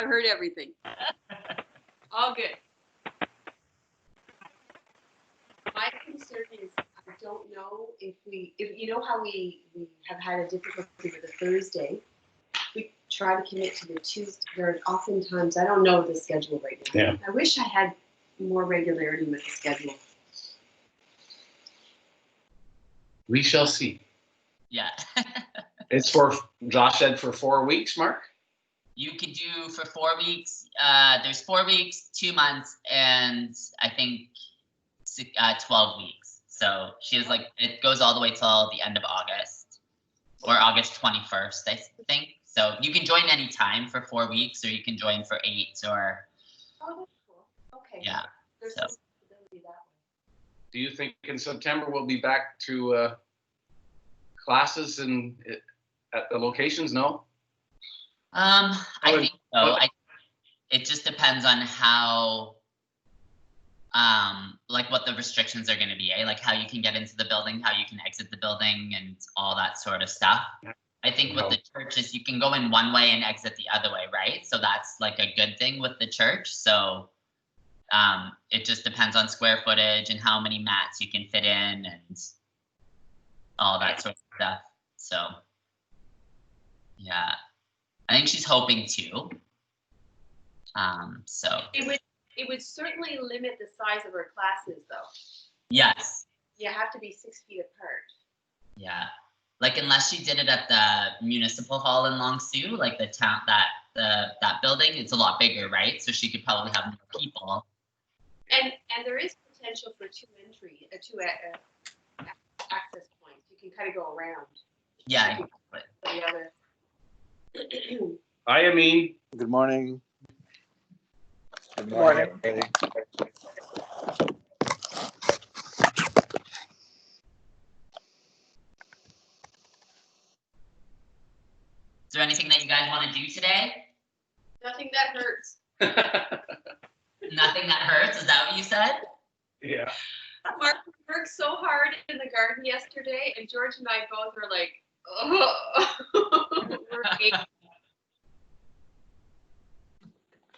I heard everything. All good. My concern is I don't know if you know how we have had a difficulty with a Thursday. We try to commit to the Tuesday. There oftentimes I don't know the schedule right now. Yeah. I wish I had more regularity with the schedule. We shall see. Yeah. It's for, Josh said, for 4 weeks, Mark? You could do for 4 weeks. There's 4 weeks, 2 months, and I think 12 weeks. So she was like, it goes all the way till the end of August, or August 21st, I think. So you can join anytime for 4 weeks, or you can join for 8, or. Oh, that's cool. Okay. Yeah. There's So. some flexibility that way. Do you think in September we'll be back to classes and at the locations? No? I think so. It just depends on how, like what the restrictions are going to be, like how you can get into the building, how you can exit the building, and all that sort of stuff. I think with the churches, you can go in one way and exit the other way, right? So that's like a good thing with the church. So it just depends on square footage and how many mats you can fit in and all that sort of stuff. So yeah, I think she's hoping to. So It would certainly limit the size of her classes, though. yes. You have to be 6 feet apart. Yeah. Like unless she did it at the municipal hall in Long Sault, like the town that building, it's a lot bigger, right? So she could probably have more people. And there is potential for two access points. You can kind of go around. Yeah. The other. Hi, Amin. Good morning. Good morning. everybody. Is there anything that you guys want to do today? Nothing that hurts. Nothing that hurts? Is that what you said? Yeah. Mark worked so hard in the garden yesterday, and George and I both were like, oh. We're aching.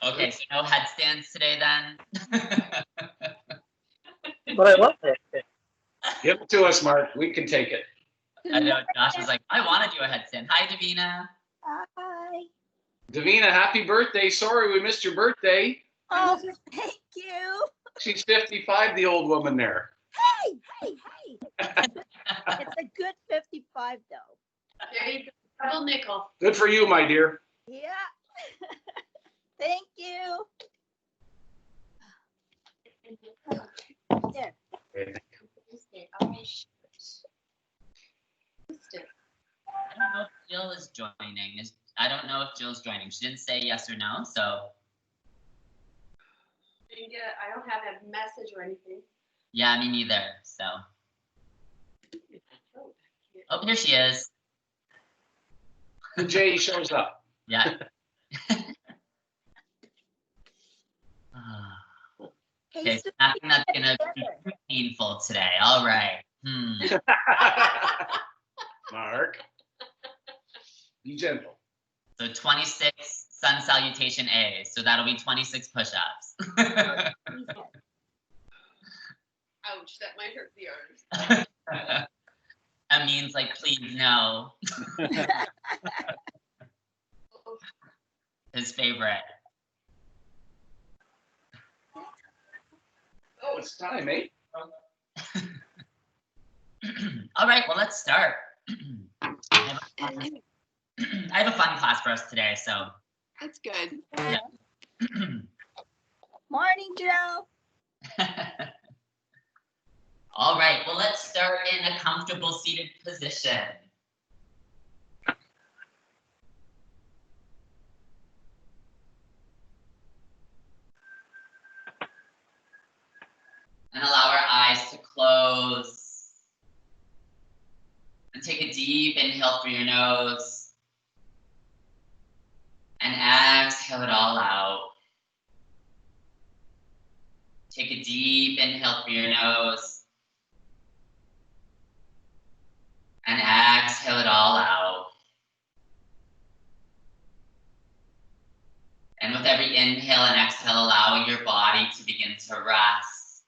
Okay, so no headstands today then? But I love it. Give it to us, Mark. We can take it. I know Josh was like, I want to do a headstand. Hi, Davina. Hi. Davina, happy birthday. Sorry we missed your birthday. Oh, thank you. She's 55, the old woman there. Hey. It's a good 55, though. There you go. Double nickel. Good for you, my dear. Yeah. Thank you. There. I don't know if Jill is joining. I don't know if Jill's joining. She didn't say yes or no, so. I don't have a message or anything. Yeah, me neither, so. Oh, here she is. The J shows up. Yeah. Hey, Okay, Sue, nothing that's gonna be too painful today. All right. Mark. Be gentle. So 26 sun salutation A. So that'll be 26 push-ups. Ouch, that might hurt the arms. That means like, please no. His favorite. Oh, it's time, eh? All right, well, let's start. I have a fun class for us today, so. That's good. Yeah. morning, Joe. All right, well, let's start in a comfortable seated position. And allow our eyes to close. And take a deep inhale through your nose. And exhale it all out. Take a deep inhale through your nose. And exhale it all out. And with every inhale and exhale, allowing your body to begin to rest.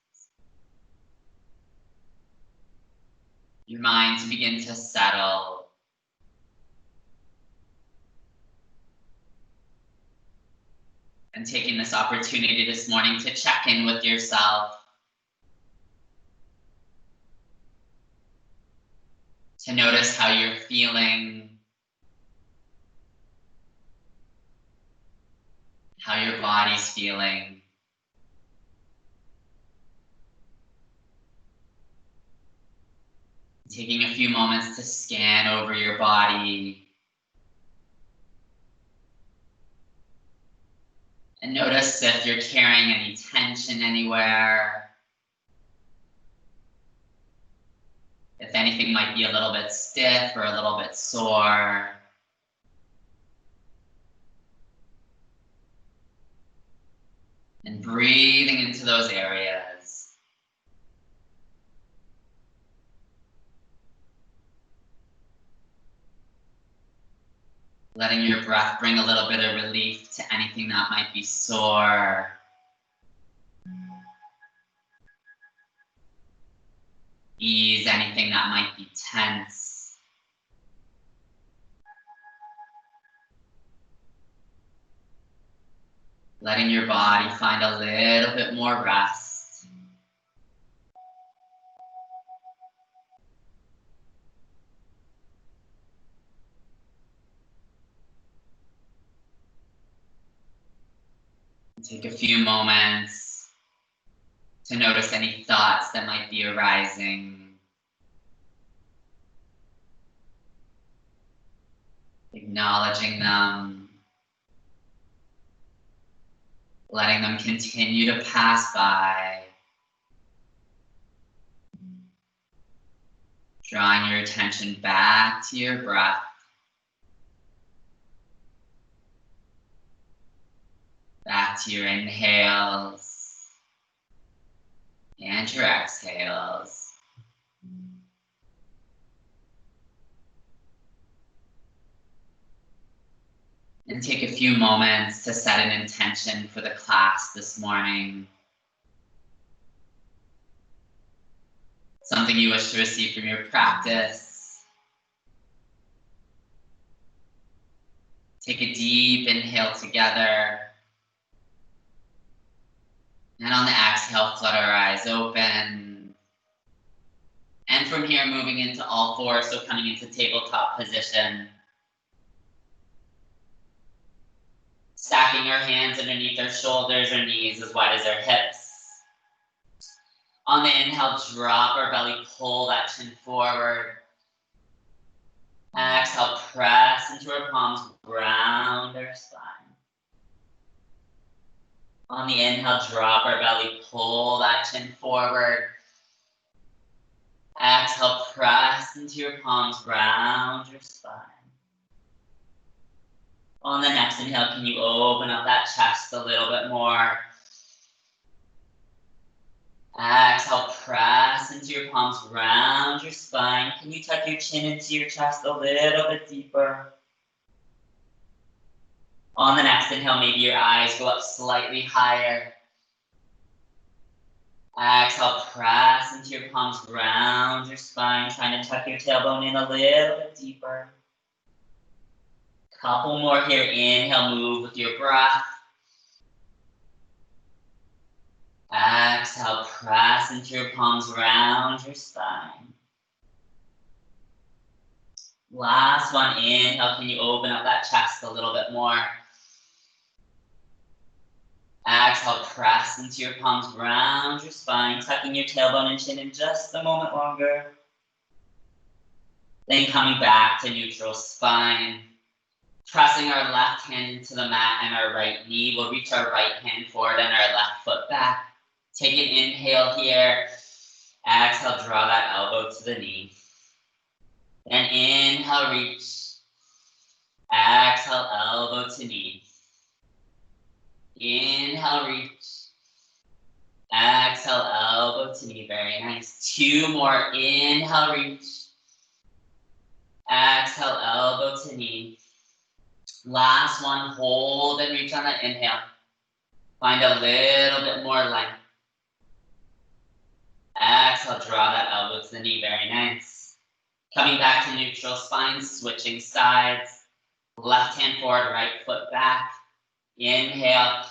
Your mind to begin to settle. And taking this opportunity this morning to check in with yourself. To notice how you're feeling. How your body's feeling. Taking a few moments to scan over your body. And notice if you're carrying any tension anywhere. If anything might be a little bit stiff or a little bit sore. And breathing into those areas. Letting your breath bring a little bit of relief to anything that might be sore. Ease anything that might be tense. Letting your body find a little bit more rest. Take a few moments to notice any thoughts that might be arising. Acknowledging them. Letting them continue to pass by. Drawing your attention back to your breath. Back to your inhales and your exhales. And take a few moments to set an intention for the class this morning. Something you wish to receive from your practice. Take a deep inhale together. And on the exhale, flutter our eyes open. And from here, moving into all fours, so coming into tabletop position. Stacking our hands underneath our shoulders or knees as wide as our hips. On the inhale, drop our belly, pull that chin forward. Exhale, press into our palms, ground our spine. On the inhale, drop our belly, pull that chin forward. Exhale, press into your palms, round your spine. On the next inhale, can you open up that chest a little bit more? Exhale, press into your palms, round your spine. Can you tuck your chin into your chest a little bit deeper? On the next inhale, maybe your eyes go up slightly higher. Exhale, press into your palms, round your spine, trying to tuck your tailbone in a little bit deeper. Couple more here. Inhale, move with your breath. Exhale, press into your palms, round your spine. Last one. Inhale, can you open up that chest a little bit more? Exhale, press into your palms, round your spine, tucking your tailbone and chin in just a moment longer. Then coming back to neutral spine. Pressing our left hand into the mat and our right knee. We'll reach our right hand forward and our left foot back. Take an inhale here. Exhale, draw that elbow to the knee. Then inhale, reach. Exhale, elbow to knee. Inhale, reach. Exhale, elbow to knee. Very nice. Two more. Inhale, reach. Exhale, elbow to knee. Last one, hold and reach on that inhale. Find a little bit more length. Exhale, draw that elbow to the knee, very nice. Coming back to neutral spine, switching sides. Left hand forward, right foot back. Inhale.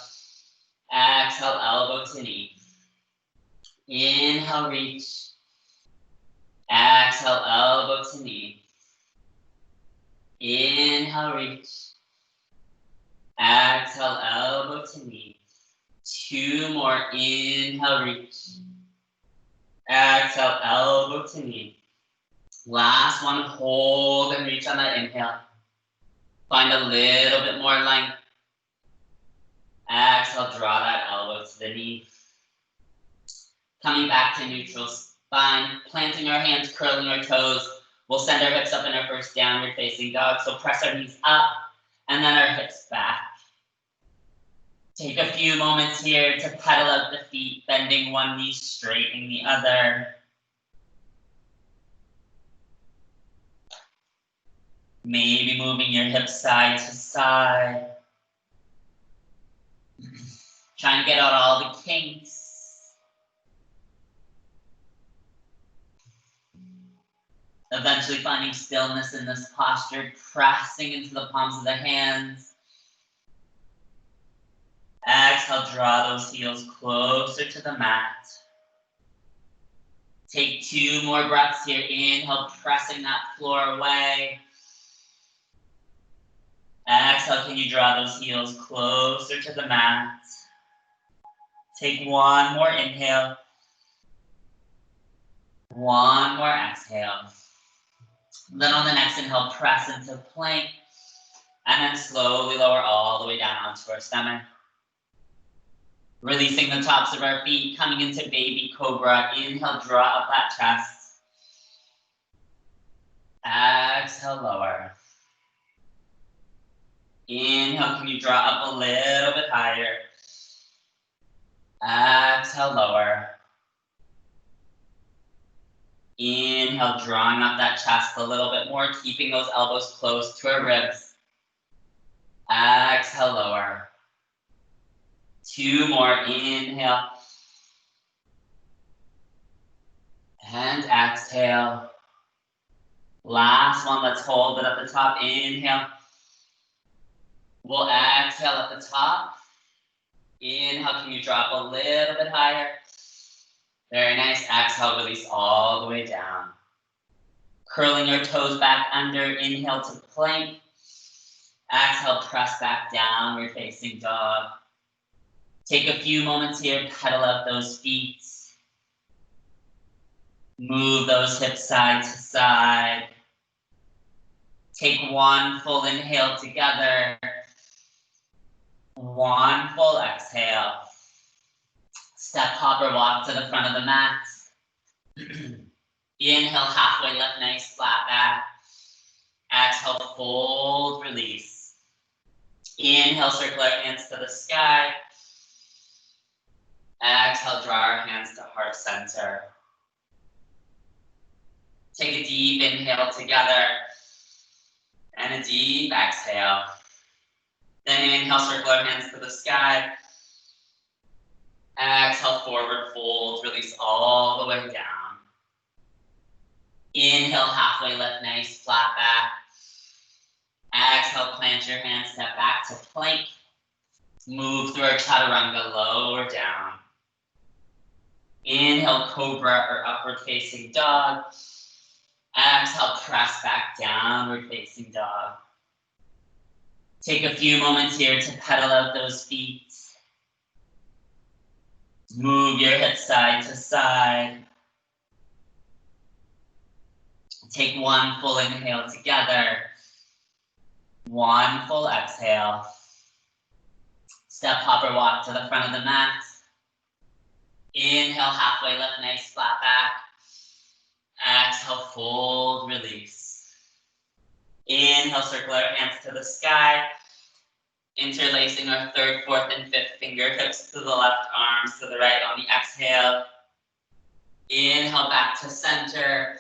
Exhale, elbow to knee. Inhale, reach. Exhale, elbow to knee. Inhale, reach. Exhale, elbow to knee. 2 more. Inhale, reach. Exhale, elbow to knee. Last one, hold and reach on that inhale. Find a little bit more length. Exhale, draw that elbow to the knee. Coming back to neutral spine, planting our hands, curling our toes. We'll send our hips up in our first downward facing dog. So press our knees up and then our hips back. Take a few moments here to pedal out the feet, bending one knee, straightening the other. Maybe moving your hips side to side. Try and get out all the kinks. Eventually finding stillness in this posture, pressing into the palms of the hands. Exhale, draw those heels closer to the mat. Take 2 more breaths here. Inhale, pressing that floor away. Exhale, can you draw those heels closer to the mat? Take 1 more inhale. 1 more exhale. Then on the next inhale, press into plank. And then slowly lower all the way down onto our stomach. Releasing the tops of our feet, coming into baby cobra. Inhale, draw up that chest. Exhale, lower. Inhale, can you draw up a little bit higher? Exhale, lower. Inhale, drawing up that chest a little bit more, keeping those elbows close to our ribs. Exhale, lower. 2 more, inhale. And exhale. Last one, let's hold it at the top, inhale. We'll exhale at the top. Inhale, can you drop a little bit higher? Very nice, exhale, release all the way down. Curling your toes back under, inhale to plank. Exhale, press back downward facing dog. Take a few moments here, pedal out those feet. Move those hips side to side. Take 1 full inhale together. 1 full exhale. Step hopper walk to the front of the mat. Inhale, halfway lift, nice flat back. Exhale, fold, release. Inhale, circle our hands to the sky. Exhale, draw our hands to heart center. Take a deep inhale together and a deep exhale. Then inhale, circle our hands to the sky. Exhale, forward fold, release all the way down. Inhale, halfway lift, nice flat back. Exhale, plant your hands, step back to plank. Move through our chaturanga, lower down. Inhale, cobra or upward facing dog. Exhale, press back, downward facing dog. Take a few moments here to pedal out those feet. Move your hips side to side. Take 1 full inhale together. 1 full exhale. Step hopper walk to the front of the mat. Inhale, halfway lift, nice flat back. Exhale, fold, release. Inhale, circle our hands to the sky. Interlacing our 3rd, 4th, and 5th fingertips to the left, arms to the right on the exhale. Inhale, back to center.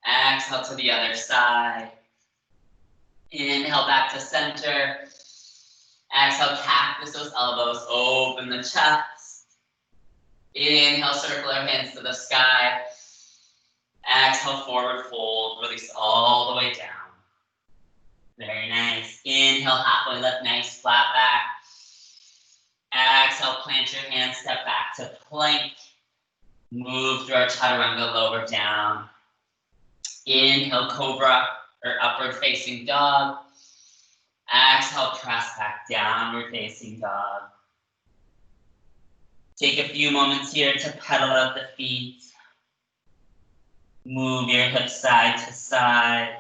Exhale to the other side. Inhale back to center. Exhale, cactus those elbows, open the chest. Inhale, circle our hands to the sky. Exhale, forward fold, release all the way down. Very nice. Inhale, halfway lift, nice flat back. Exhale, plant your hands, step back to plank. Move through our chaturanga, lower down. Inhale, cobra or upward facing dog. Exhale, press back, downward facing dog. Take a few moments here to pedal out the feet. Move your hips side to side.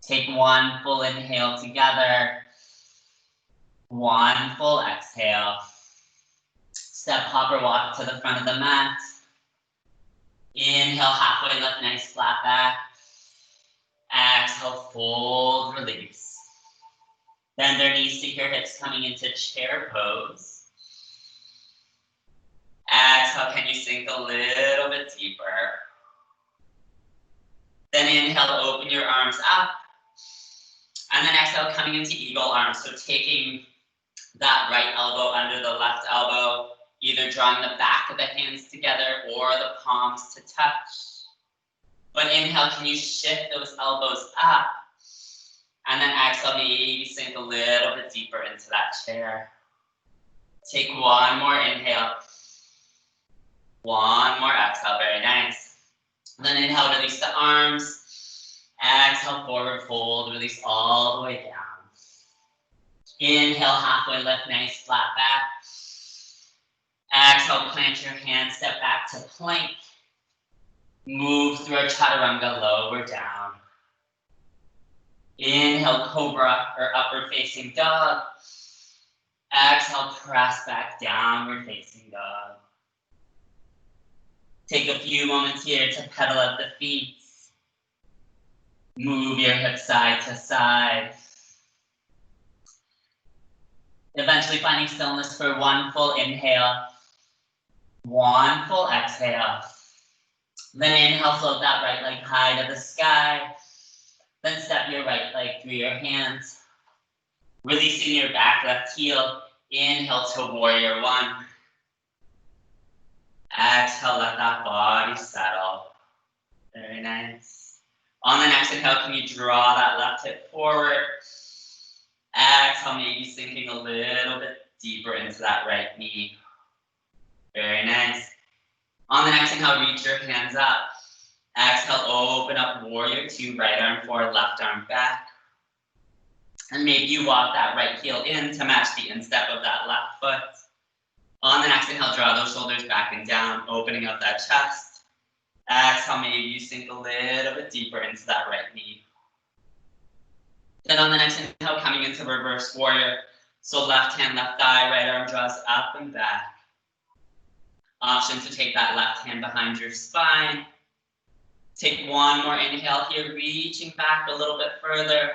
Take one full inhale together. One full exhale. Step hopper walk to the front of the mat. Inhale, halfway lift, nice flat back. Exhale, fold, release. Bend their knees, take your hips coming into chair pose. Exhale, can you sink a little bit deeper? Then inhale, open your arms up. And then exhale, coming into eagle arms. So taking that right elbow under the left elbow, either drawing the back of the hands together or the palms to touch. But inhale, can you shift those elbows up? And then exhale, maybe sink a little bit deeper into that chair. Take one more inhale. One more exhale, very nice. Then inhale, release the arms. Exhale, forward fold, release all the way down. Inhale, halfway lift, nice flat back. Exhale, plant your hands, step back to plank. Move through our chaturanga, lower down. Inhale, cobra or upward facing dog. Exhale, press back, downward facing dog. Take a few moments here to pedal out the feet. Move your hips side to side. Eventually finding stillness for one full inhale. One full exhale. Then inhale, float that right leg high to the sky. Then step your right leg through your hands. Releasing your back left heel. Inhale to warrior one. Exhale, let that body settle. Very nice. On the next inhale, can you draw that left hip forward? Exhale, maybe sinking a little bit deeper into that right knee. Very nice. On the next inhale, reach your hands up. Exhale, open up warrior two, right arm forward, left arm back. And maybe you walk that right heel in to match the instep of that left foot. On the next inhale, draw those shoulders back and down, opening up that chest. Exhale, maybe you sink a little bit deeper into that right knee. Then on the next inhale, coming into reverse warrior. So left hand, left thigh, right arm draws up and back. Option to take that left hand behind your spine. Take one more inhale here, reaching back a little bit further.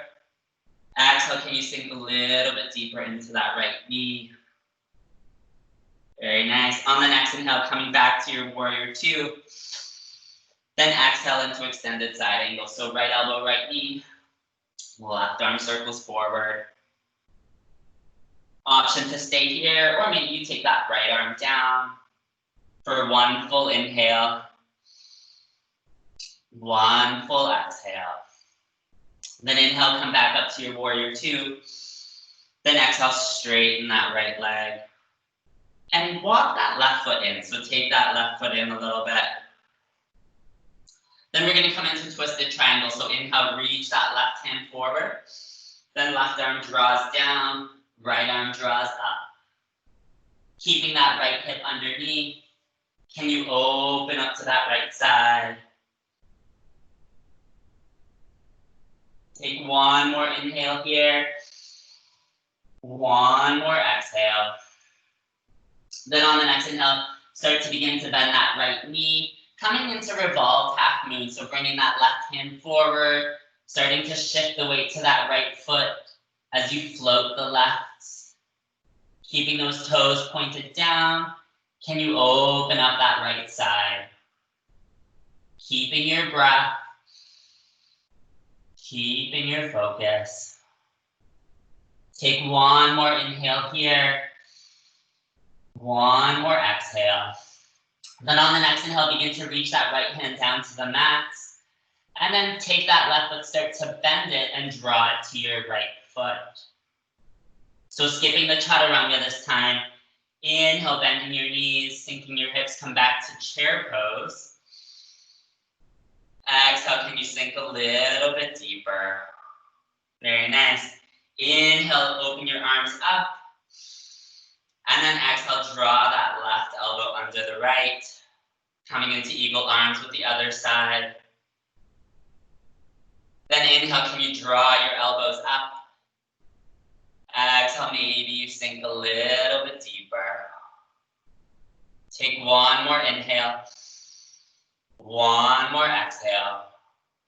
Exhale, can you sink a little bit deeper into that right knee? Very nice. On the next inhale, coming back to your warrior two. Then exhale into extended side angle. So right elbow, right knee. Left arm circles forward. Option to stay here, or maybe you take that right arm down for one full inhale. One full exhale. Then inhale, come back up to your warrior two. Then exhale, straighten that right leg. And walk that left foot in. So take that left foot in a little bit. Then we're going to come into twisted triangle. So inhale, reach that left hand forward. Then left arm draws down, right arm draws up. Keeping that right hip underneath. Can you open up to that right side? Take one more inhale here. One more exhale. Then on the next inhale, start to begin to bend that right knee. Coming into revolved half moon, so bringing that left hand forward, starting to shift the weight to that right foot as you float the left. Keeping those toes pointed down, can you open up that right side? Keeping your breath. Keeping your focus. Take one more inhale here. One more exhale. Then on the next inhale, begin to reach that right hand down to the mat. And then take that left foot, start to bend it and draw it to your right foot. So skipping the chaturanga this time. Inhale, bending your knees, sinking your hips, come back to chair pose. Exhale, can you sink a little bit deeper? Very nice. Inhale, open your arms up. And then exhale, draw that left elbow under the right. Coming into eagle arms with the other side. Then inhale, can you draw your elbows up? Exhale, maybe you sink a little bit deeper. Take one more inhale. One more exhale.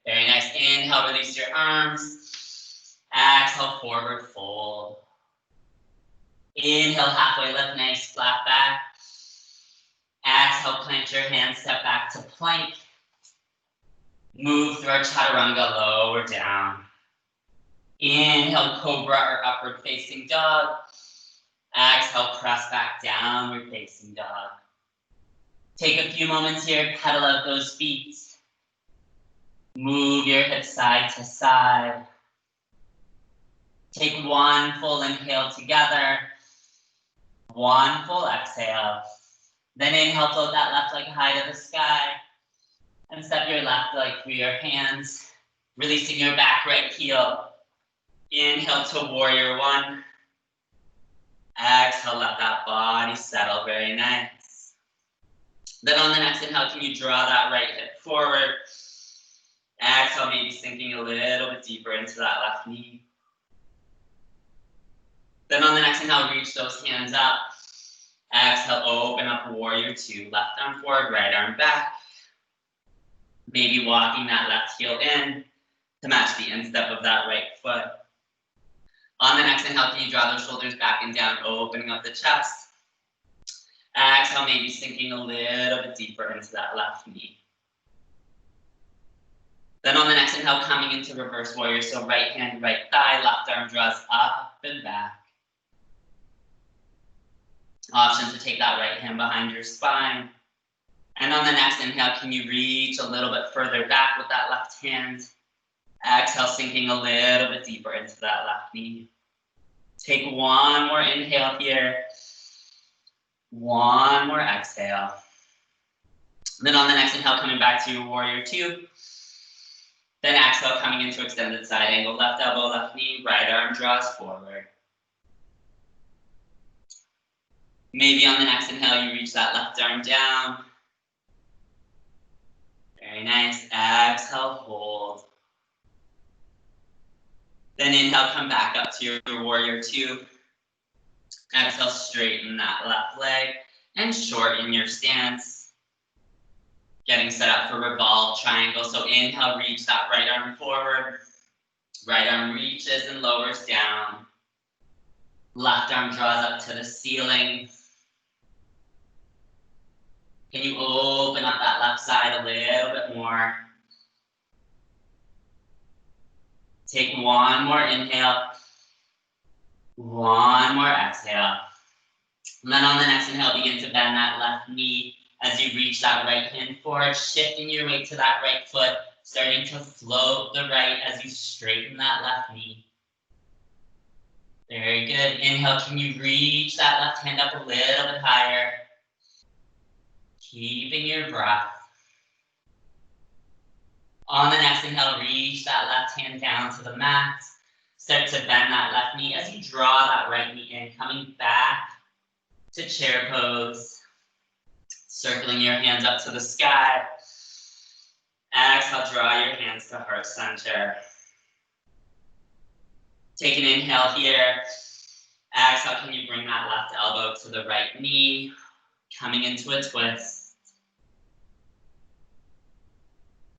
Very nice. Inhale, release your arms. Exhale, forward fold. Inhale, halfway lift, nice flat back. Exhale, plant your hands, step back to plank. Move through our chaturanga, lower down. Inhale, cobra or upward facing dog. Exhale, press back, downward facing dog. Take a few moments here, pedal out those feet. Move your hips side to side. Take one full inhale together. One full exhale. Then inhale, float that left leg high to the sky. And step your left leg through your hands, releasing your back right heel. Inhale to warrior one. Exhale, let that body settle, very nice. Then on the next inhale, can you draw that right hip forward? Exhale, maybe sinking a little bit deeper into that left knee. Then on the next inhale, reach those hands up. Exhale, open up warrior two. Left arm forward, right arm back. Maybe walking that left heel in to match the instep of that right foot. On the next inhale, can you draw those shoulders back and down, opening up the chest. Exhale, maybe sinking a little bit deeper into that left knee. Then on the next inhale, coming into reverse warrior. So right hand, right thigh, left arm draws up and back. Option to take that right hand behind your spine. And on the next inhale, can you reach a little bit further back with that left hand? Exhale, sinking a little bit deeper into that left knee. Take one more inhale here. One more exhale. Then on the next inhale, coming back to warrior two. Then exhale, coming into extended side angle. Left elbow, left knee, right arm draws forward. Maybe on the next inhale, you reach that left arm down. Very nice. Exhale, hold. Then inhale, come back up to your warrior two. Exhale, straighten that left leg and shorten your stance. Getting set up for revolve triangle. So inhale, reach that right arm forward. Right arm reaches and lowers down. Left arm draws up to the ceiling. Can you open up that left side a little bit more? Take one more inhale. One more exhale. And then on the next inhale, begin to bend that left knee as you reach that right hand forward, shifting your weight to that right foot, starting to float the right as you straighten that left knee. Very good. Inhale, can you reach that left hand up a little bit higher? Keeping your breath. On the next inhale, reach that left hand down to the mat. Start to bend that left knee as you draw that right knee in, coming back to chair pose. Circling your hands up to the sky. Exhale, draw your hands to heart center. Take an inhale here. Exhale, can you bring that left elbow to the right knee, coming into a twist.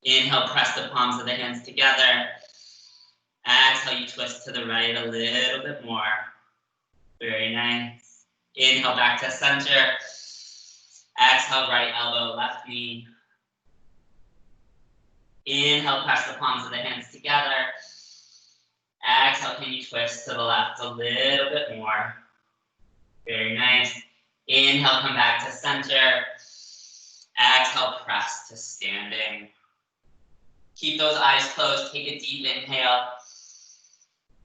Inhale, press the palms of the hands together. Exhale, you twist to the right a little bit more. Very nice. Inhale, back to center. Exhale, right elbow, left knee. Inhale, press the palms of the hands together. Exhale, can you twist to the left a little bit more? Very nice. Inhale, come back to center. Exhale, press to standing. Keep those eyes closed. Take a deep inhale.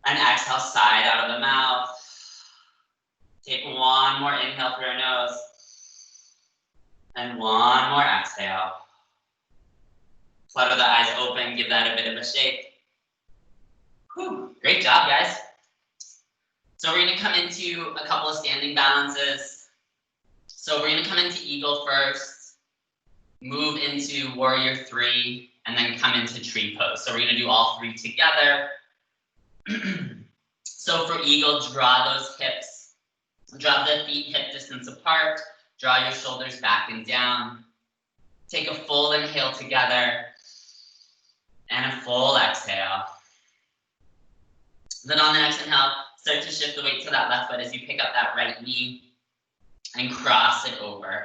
And exhale, side out of the mouth. Take one more inhale through your nose. And one more exhale. Flutter the eyes open, give that a bit of a shake. Whew, great job, guys. So we're gonna come into a couple of standing balances. So we're gonna come into eagle first, move into warrior three, and then come into tree pose. So we're gonna do all three together. So for eagle, draw those hips, draw the feet hip distance apart, draw your shoulders back and down. Take a full inhale together and a full exhale. Then on the next inhale, start to shift the weight to that left foot as you pick up that right knee and cross it over.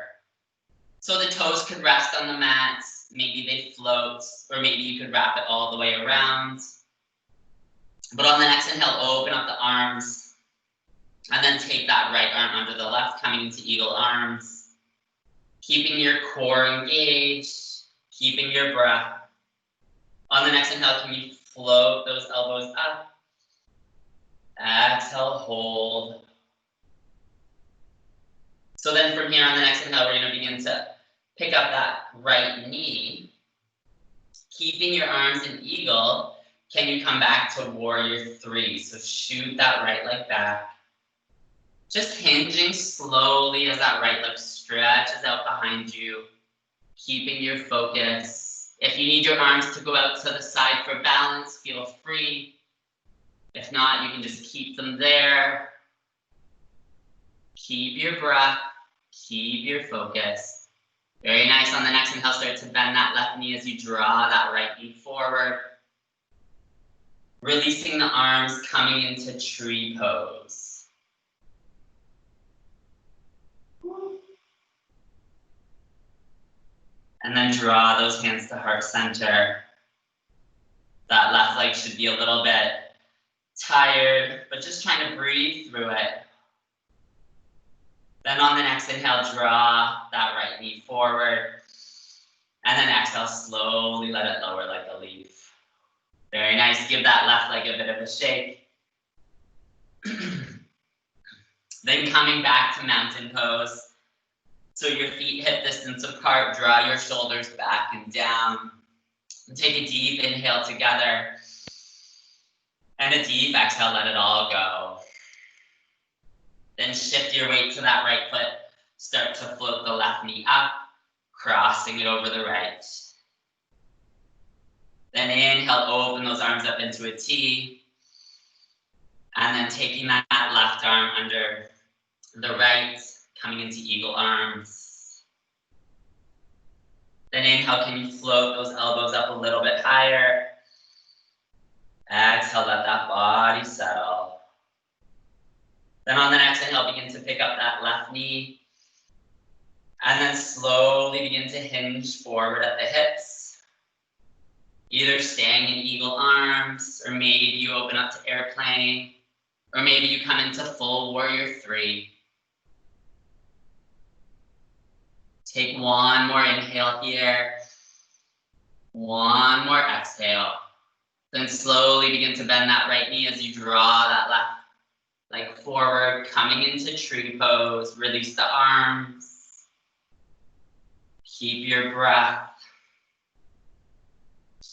So the toes could rest on the mat, maybe they float, or maybe you could wrap it all the way around. But on the next inhale, open up the arms and then take that right arm under the left, coming into eagle arms. Keeping your core engaged, keeping your breath. On the next inhale, can you float those elbows up? Exhale, hold. So then from here on the next inhale, we're going to begin to pick up that right knee. Keeping your arms in eagle, can you come back to warrior three? So shoot that right leg back. Just hinging slowly as that right leg stretches out behind you. Keeping your focus. If you need your arms to go out to the side for balance, feel free. If not, you can just keep them there. Keep your breath. Keep your focus. Very nice. On the next inhale, start to bend that left knee as you draw that right knee forward. Releasing the arms, coming into tree pose. And then draw those hands to heart center. That left leg should be a little bit tired, but just trying to breathe through it. Then on the next inhale, draw that right knee forward. And then exhale, slowly let it lower like a leaf. Very nice. Give that left leg a bit of a shake. Then coming back to mountain pose. So your feet hip distance apart, draw your shoulders back and down. Take a deep inhale together. And a deep exhale, let it all go. Then shift your weight to that right foot. Start to float the left knee up, crossing it over the right. Then inhale, open those arms up into a T. And then taking that left arm under the right, coming into eagle arms. Then inhale, can you float those elbows up a little bit higher? Exhale, let that body settle. Then on the next inhale, begin to pick up that left knee. And then slowly begin to hinge forward at the hips. Either staying in eagle arms, or maybe you open up to airplane, or maybe you come into full warrior three. Take one more inhale here. One more exhale. Then slowly begin to bend that right knee as you draw that left leg forward, coming into tree pose. Release the arms. Keep your breath.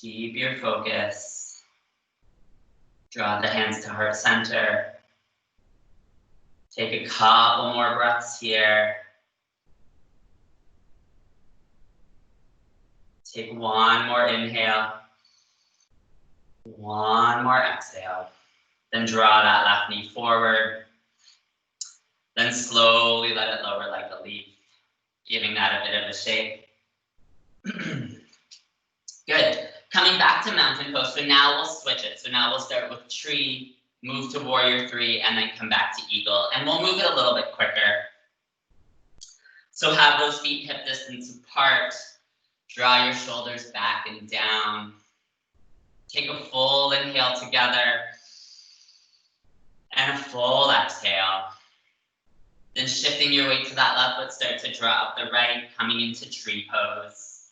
Keep your focus. Draw the hands to heart center. Take a couple more breaths here. Take one more inhale. One more exhale. Then draw that left knee forward. Then slowly let it lower like a leaf, giving that a bit of a shake. Good. Coming back to mountain pose. So now we'll switch it. So now we'll start with tree, move to warrior three, and then come back to eagle. And we'll move it a little bit quicker. So have those feet hip distance apart. Draw your shoulders back and down. Take a full inhale together and a full exhale. Then shifting your weight to that left foot, start to draw up the right, coming into tree pose.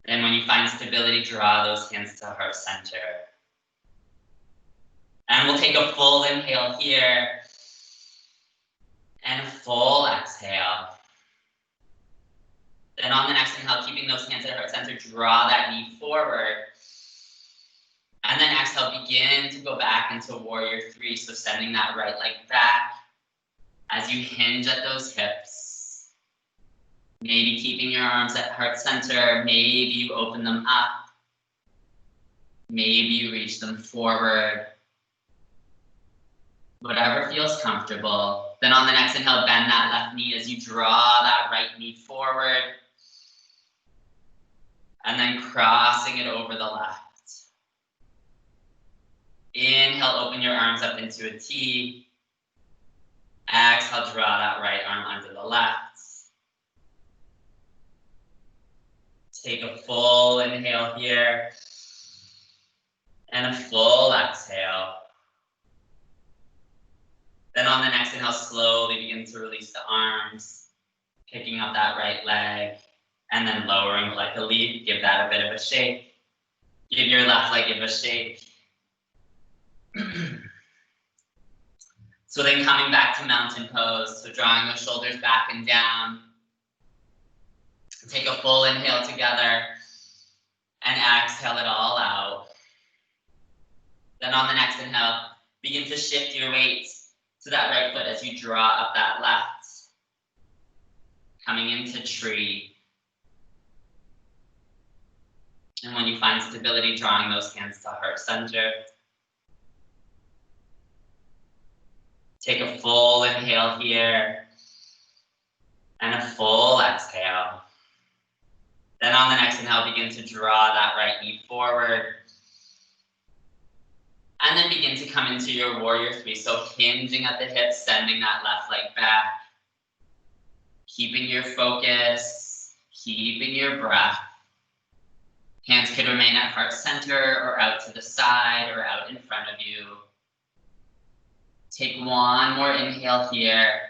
And when you find stability, draw those hands to heart center. And we'll take a full inhale here and a full exhale. Then on the next inhale, keeping those hands at heart center, draw that knee forward. And then exhale, begin to go back into warrior three. So sending that right leg back as you hinge at those hips. Maybe keeping your arms at heart center. Maybe you open them up. Maybe you reach them forward. Whatever feels comfortable. Then on the next inhale, bend that left knee as you draw that right knee forward. And then crossing it over the left. Inhale, open your arms up into a T. Exhale, draw that right arm under the left. Take a full inhale here. And a full exhale. Then on the next inhale, slowly begin to release the arms. Picking up that right leg. And then lowering like a leaf. Give that a bit of a shake. Give your left leg a shake. So then coming back to mountain pose. So drawing those shoulders back and down. Take a full inhale together. And exhale it all out. Then on the next inhale, begin to shift your weight to that right foot as you draw up that left. Coming into tree. And when you find stability, drawing those hands to heart center. Take a full inhale here. And a full exhale. Then on the next inhale, begin to draw that right knee forward. And then begin to come into your warrior three. So hinging at the hips, sending that left leg back. Keeping your focus, keeping your breath. Hands could remain at heart center or out to the side or out in front of you. Take one more inhale here.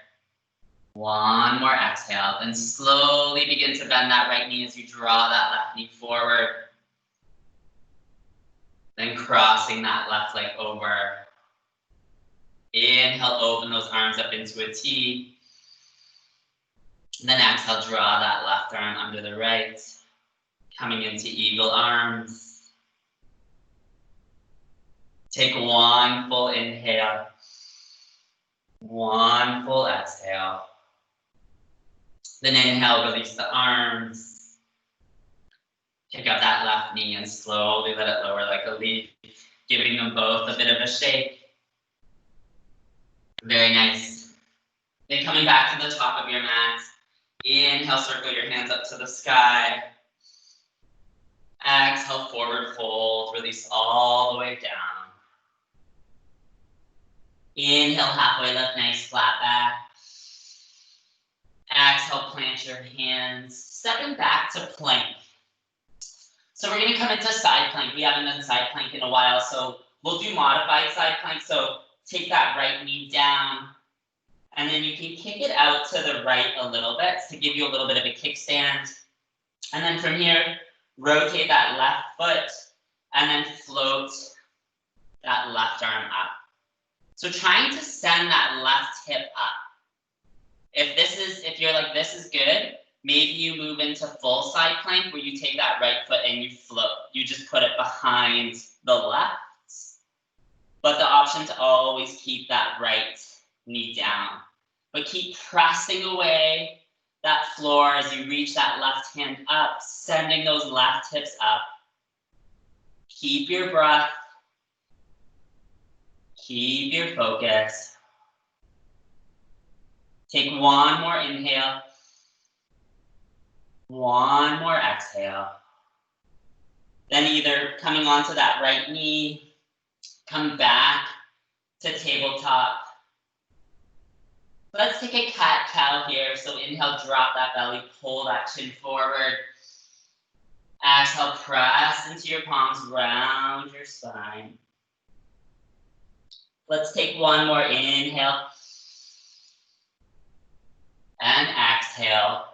One more exhale. Then slowly begin to bend that right knee as you draw that left knee forward. Then crossing that left leg over. Inhale, open those arms up into a T. Then exhale, draw that left arm under the right. Coming into eagle arms. Take one full inhale. One full exhale. Then inhale, release the arms. Pick up that left knee and slowly let it lower like a leaf, giving them both a bit of a shake. Very nice. Then coming back to the top of your mat. Inhale, circle your hands up to the sky. Exhale, forward fold. Release all the way down. Inhale, halfway lift, nice flat back. Exhale, plant your hands. Stepping back to plank. So we're going to come into side plank. We haven't done side plank in a while, so we'll do modified side plank. So take that right knee down, and then you can kick it out to the right a little bit to give you a little bit of a kickstand. And then from here, rotate that left foot, and then float that left arm up. So trying to send that left hip up. If you're like, this is good, maybe you move into full side plank where you take that right foot and you float. You just put it behind the left. But the option to always keep that right knee down. But keep pressing away that floor as you reach that left hand up, sending those left hips up. Keep your breath. Keep your focus. Take one more inhale. One more exhale. Then either coming onto that right knee, come back to tabletop. Let's take a cat-cow here. So inhale, drop that belly, pull that chin forward. Exhale, press into your palms, round your spine. Let's take one more inhale. And exhale.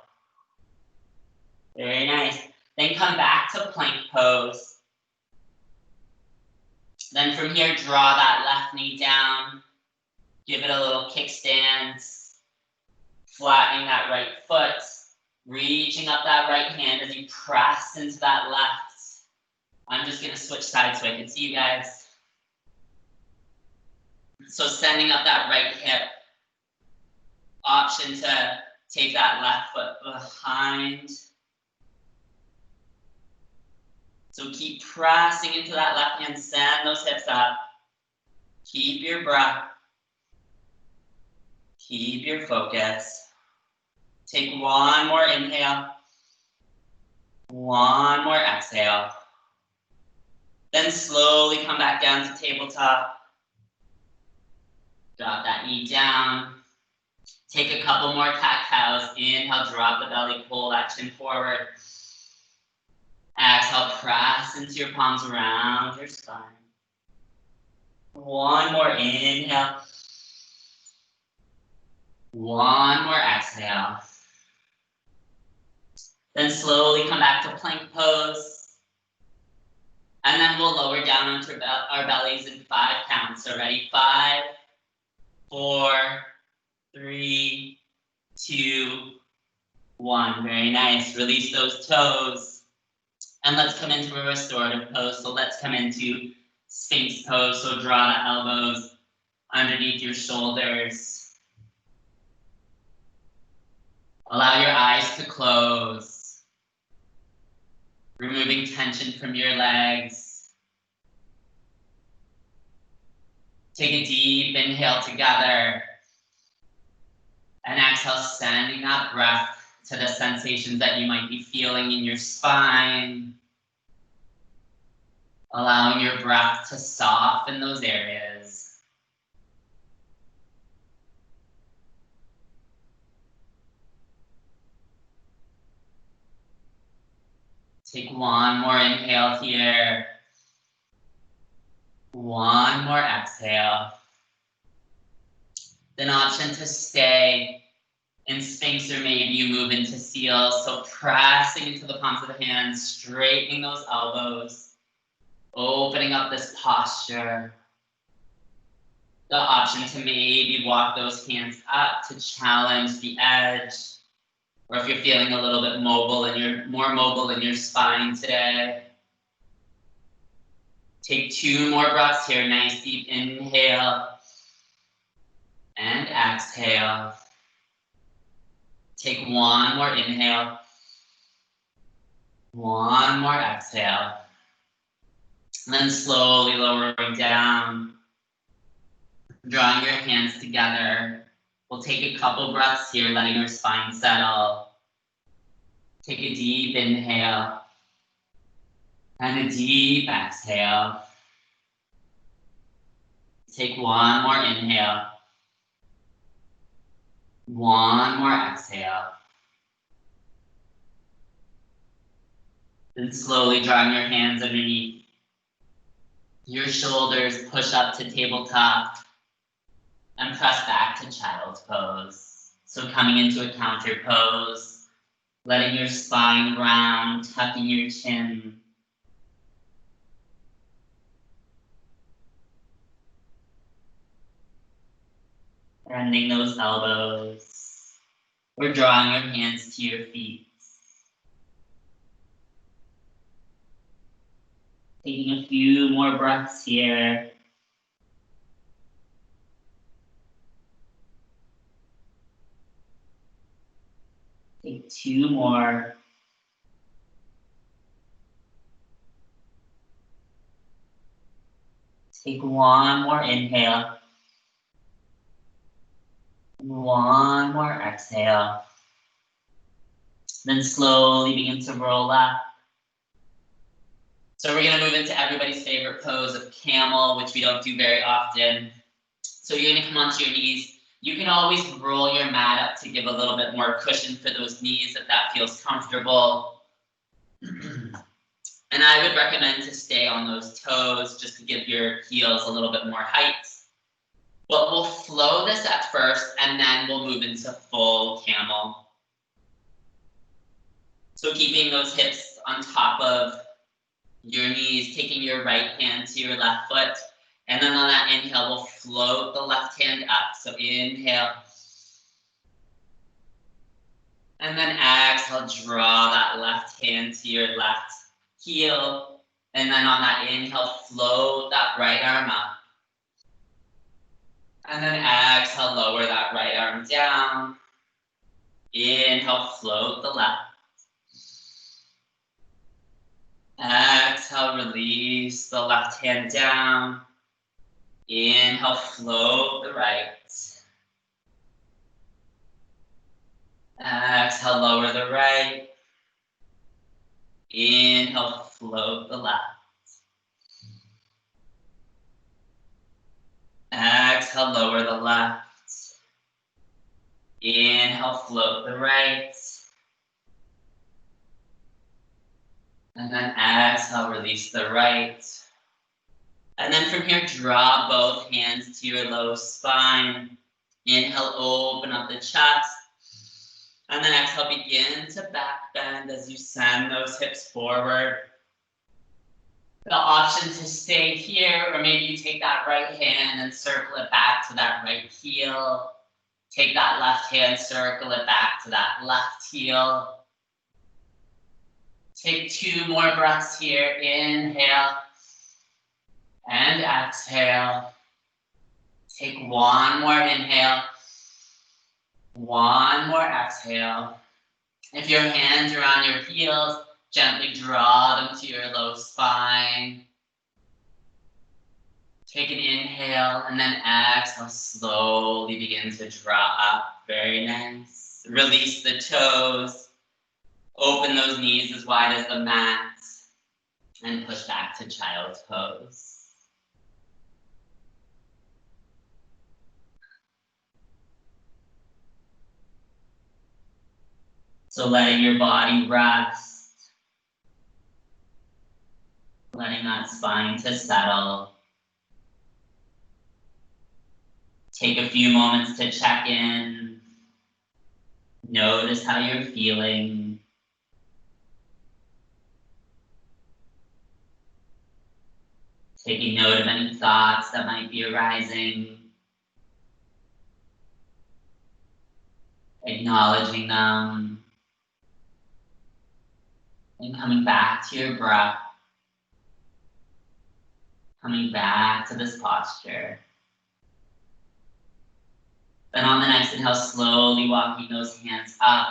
Very nice. Then come back to plank pose. Then from here, draw that left knee down. Give it a little kickstand. Flattening that right foot. Reaching up that right hand as you press into that left. I'm just gonna switch sides so I can see you guys. So sending up that right hip. Option to take that left foot behind. So keep pressing into that left hand, send those hips up. Keep your breath. Keep your focus. Take one more inhale. One more exhale. Then slowly come back down to tabletop. Drop that knee down. Take a couple more cat-cows. Inhale, drop the belly, pull that chin forward. Exhale, press into your palms around your spine. One more inhale. One more exhale. Then slowly come back to plank pose. And then we'll lower down onto our bellies in 5 counts. So ready? 5, 4, 3, 2, 1. Very nice. Release those toes. And let's come into a restorative pose. So let's come into Sphinx pose. So draw the elbows underneath your shoulders. Allow your eyes to close. Removing tension from your legs. Take a deep inhale together. And exhale, sending that breath to the sensations that you might be feeling in your spine. Allowing your breath to soften those areas. Take one more inhale here. One more exhale. Then option to stay in Sphinx, or maybe you move into Seal. So pressing into the palms of the hands, straightening those elbows, opening up this posture. The option to maybe walk those hands up to challenge the edge. Or if you're feeling a little bit mobile and you're more mobile in your spine today. Take 2 more breaths here. Nice deep inhale. And exhale. Take one more inhale. One more exhale. And then slowly lowering down. Drawing your hands together. We'll take a couple breaths here, letting your spine settle. Take a deep inhale. And a deep exhale. Take one more inhale. One more exhale. Then slowly drawing your hands underneath your shoulders, push up to tabletop, and press back to child's pose. So coming into a counter pose, letting your spine round, tucking your chin. Bending those elbows, or drawing your hands to your feet. Taking a few more breaths here. Take 2 more. Take one more inhale. One more exhale. Then slowly begin to roll up. So we're going to move into everybody's favorite pose of camel, which we don't do very often. So you're going to come onto your knees. You can always roll your mat up to give a little bit more cushion for those knees if that feels comfortable. And I would recommend to stay on those toes just to give your heels a little bit more height. But we'll flow this at first, and then we'll move into full camel. So keeping those hips on top of your knees, taking your right hand to your left foot, and then on that inhale, we'll float the left hand up. So inhale. And then exhale, draw that left hand to your left heel. And then on that inhale, float that right arm up. And then exhale, lower that right arm down. Inhale, float the left. Exhale, release the left hand down. Inhale, float the right. Exhale, lower the right. Inhale, float the left. Exhale, lower the left. Inhale, float the right. And then exhale, release the right. And then from here, draw both hands to your low spine. Inhale, open up the chest. And then exhale, begin to back bend as you send those hips forward. The option to stay here, or maybe you take that right hand and circle it back to that right heel. Take that left hand, circle it back to that left heel. Take 2 more breaths here. Inhale and exhale. Take 1 more inhale. 1 more exhale. If your hands are on your heels, gently draw them to your low spine. Take an inhale and then exhale, slowly begin to draw up. Very nice. Release the toes. Open those knees as wide as the mat. And push back to child's pose. So letting your body rest. Letting that spine to settle. Take a few moments to check in. Notice how you're feeling. Taking note of any thoughts that might be arising. Acknowledging them. And coming back to your breath. Coming back to this posture. Then on the next inhale, slowly walking those hands up.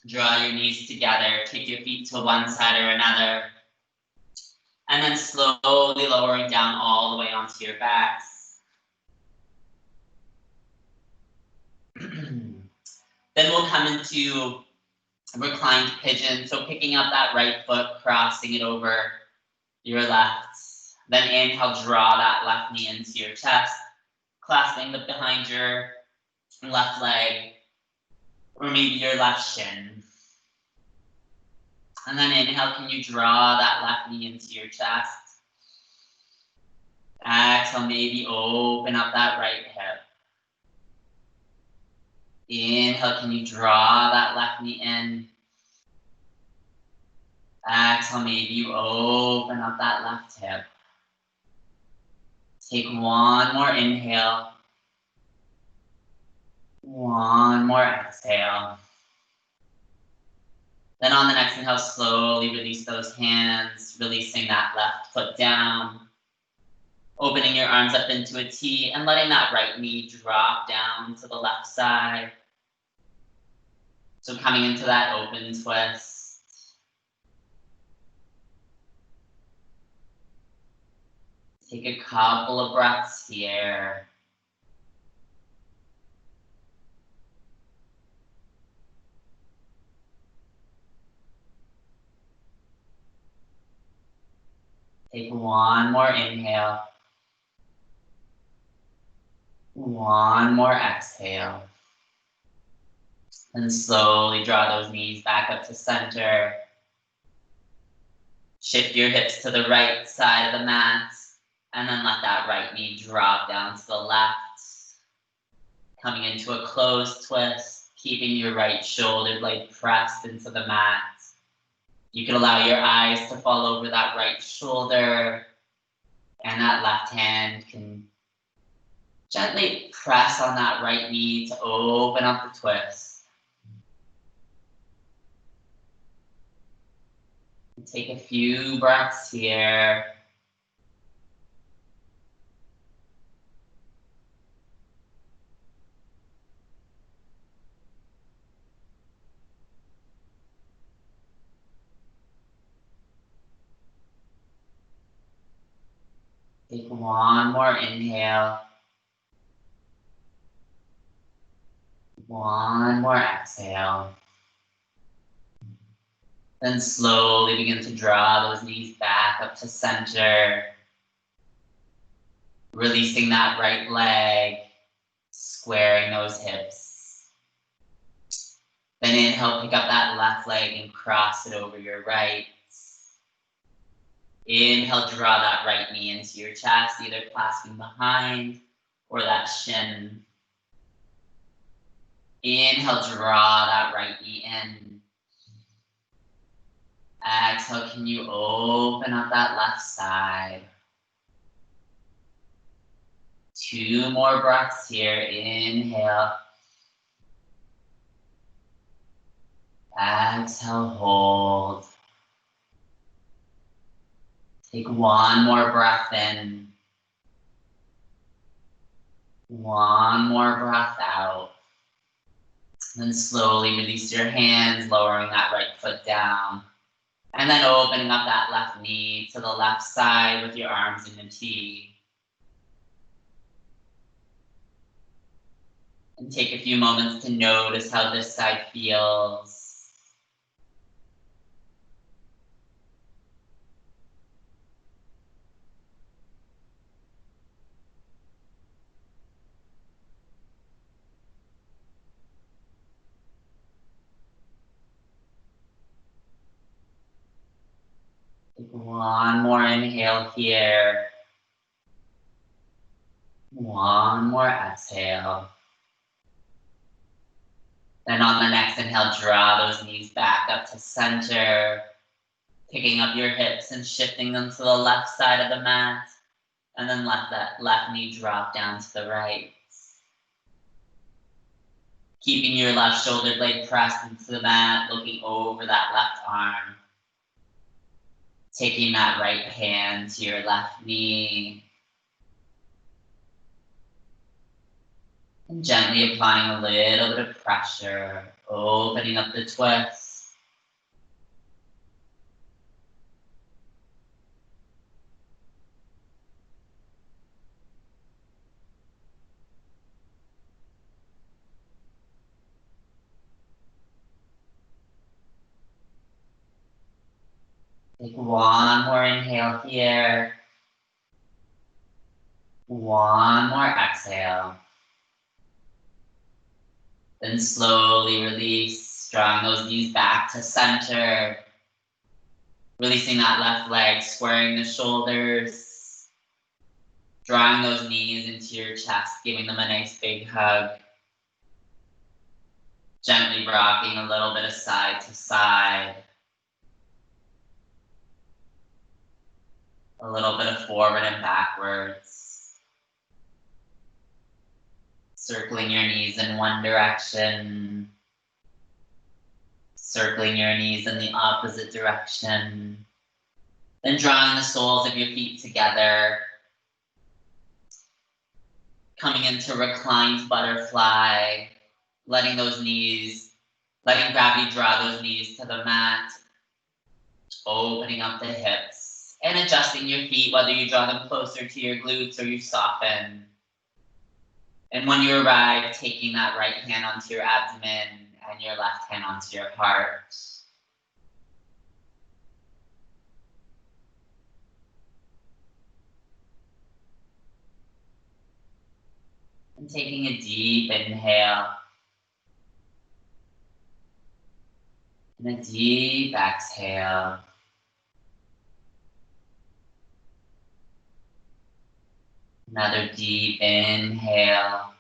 Draw your knees together. Take your feet to one side or another. And then slowly lowering down all the way onto your backs. Then we'll come into reclined pigeon. So picking up that right foot, crossing it over your left. Then inhale, draw that left knee into your chest. Clasping the behind your left leg. Or maybe your left shin. And then inhale, can you draw that left knee into your chest? Exhale, maybe open up that right hip. Inhale, can you draw that left knee in? Exhale, maybe you open up that left hip. Take 1 more inhale. 1 more exhale. Then on the next inhale, slowly release those hands, releasing that left foot down. Opening your arms up into a T and letting that right knee drop down to the left side. So coming into that open twist. Take a couple of breaths here. Take 1 more inhale. One more exhale. And slowly draw those knees back up to center. Shift your hips to the right side of the mat. And then let that right knee drop down to the left. Coming into a closed twist, keeping your right shoulder blade pressed into the mat. You can allow your eyes to fall over that right shoulder, and that left hand can gently press on that right knee to open up the twist. And take a few breaths here. Take one more inhale. One more exhale. Then slowly begin to draw those knees back up to center. Releasing that right leg, squaring those hips. Then inhale, pick up that left leg and cross it over your right. Inhale, draw that right knee into your chest, either clasping behind or that shin. Inhale, draw that right knee in. Exhale, can you open up that left side? 2 more breaths here. Inhale. Exhale, hold. Take one more breath in. One more breath out. Then slowly release your hands, lowering that right foot down. And then opening up that left knee to the left side with your arms in a T. And take a few moments to notice how this side feels. Take one more inhale here. One more exhale. Then on the next inhale, draw those knees back up to center. Picking up your hips and shifting them to the left side of the mat. And then let that left knee drop down to the right. Keeping your left shoulder blade pressed into the mat, looking over that left arm. Taking that right hand to your left knee. And gently applying a little bit of pressure, opening up the twist. Take one more inhale here. One more exhale. Then slowly release, drawing those knees back to center. Releasing that left leg, squaring the shoulders. Drawing those knees into your chest, giving them a nice big hug. Gently rocking a little bit of side to side. A little bit of forward and backwards. Circling your knees in one direction. Circling your knees in the opposite direction. Then drawing the soles of your feet together. Coming into reclined butterfly. Letting gravity draw those knees to the mat. Opening up the hips. And adjusting your feet, whether you draw them closer to your glutes or you soften. And when you arrive, taking that right hand onto your abdomen and your left hand onto your heart. And taking a deep inhale. And a deep exhale. Another deep inhale.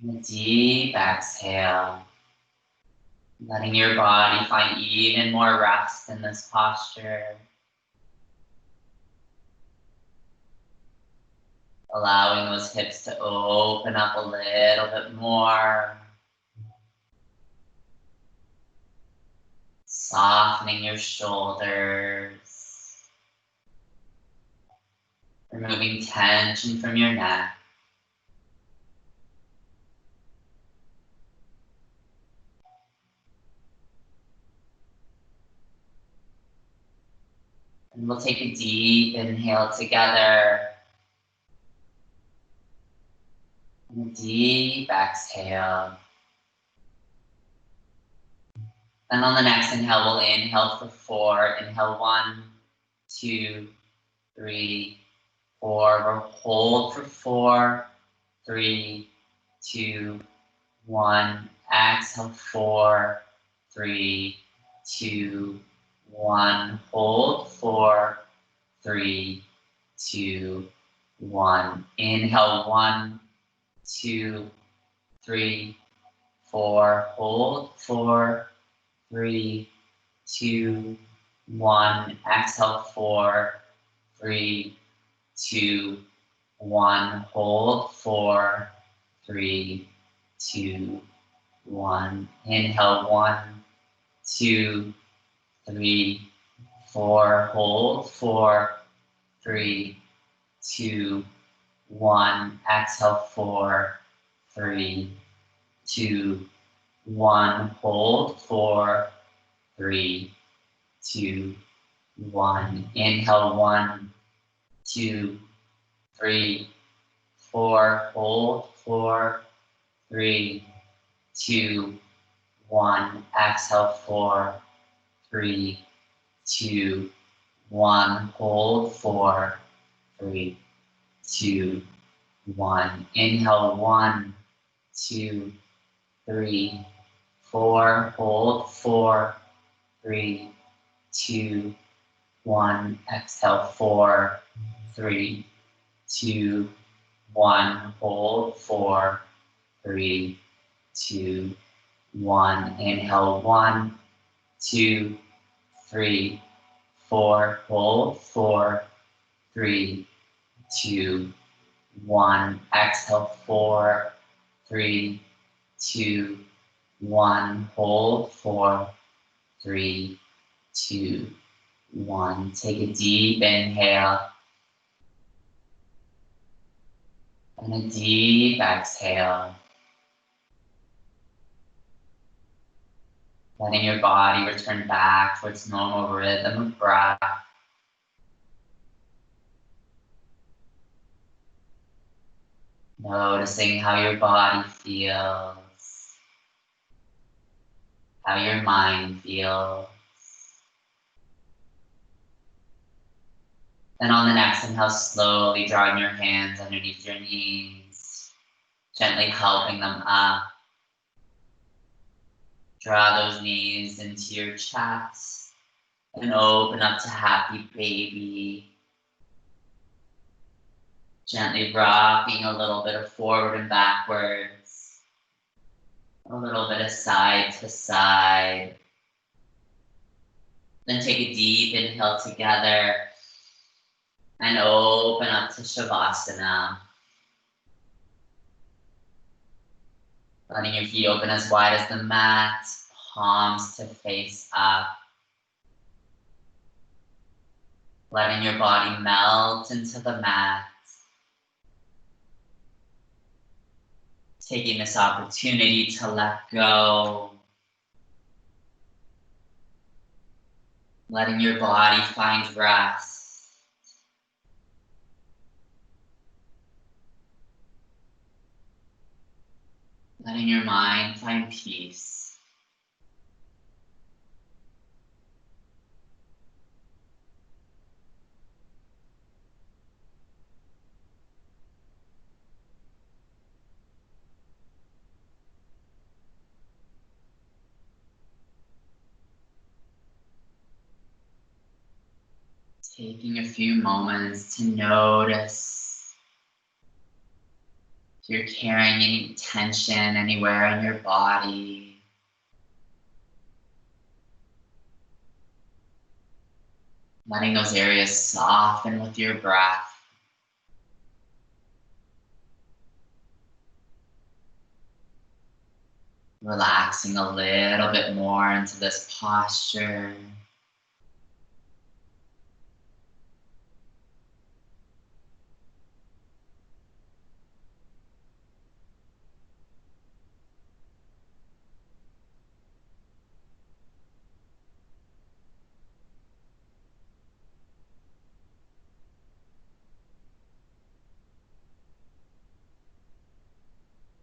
And a deep exhale. Letting your body find even more rest in this posture. Allowing those hips to open up a little bit more. Softening your shoulders. Removing tension from your neck. And we'll take a deep inhale together. And a deep exhale. And on the next inhale, we'll inhale for 4. Inhale 1, 2, 3, 4. We'll hold for 4, 3, 2, 1. Exhale 4, 3, 2, 1. Hold 4, 3, 2, 1. Inhale 1, 2, 3, 4. Hold 4, 3, 2, 1. Exhale 4, 3, 2, 1. Hold 4, 3, 2, 1. Inhale 1, 2, 3, 4. Hold 4, 3, 2, 1. Exhale 4, 3, 2, 1. Hold 4, 3, 2, 1. Inhale 1, 2, 3, 4. Hold 4, 3, 2, 1. Exhale 4, 3, 2, 1. Hold 4, 3, 2, 1. Inhale 1, 2, 3, 4. Hold 4, 3, 2, 1. Exhale 4, 3, 2, 1. Hold 4, 3, 2, 1. Inhale 1, 2, 3, 4. Hold 4, 3, 2, 1. Exhale 4, 3, 2, 1. Hold 4, 3, 2, 1. Take a deep inhale. And a deep exhale. Letting your body return back to its normal rhythm of breath. Noticing how your body feels, how your mind feels. Then on the next inhale, slowly drawing your hands underneath your knees, gently helping them up. Draw those knees into your chest and open up to happy baby. Gently rocking a little bit of forward and backwards, a little bit of side to side. Then take a deep inhale together and open up to Shavasana. Letting your feet open as wide as the mat, palms to face up. Letting your body melt into the mat. Taking this opportunity to let go. Letting your body find rest. Letting your mind find peace. Taking a few moments to notice if you're carrying any tension anywhere in your body. Letting those areas soften with your breath. Relaxing a little bit more into this posture.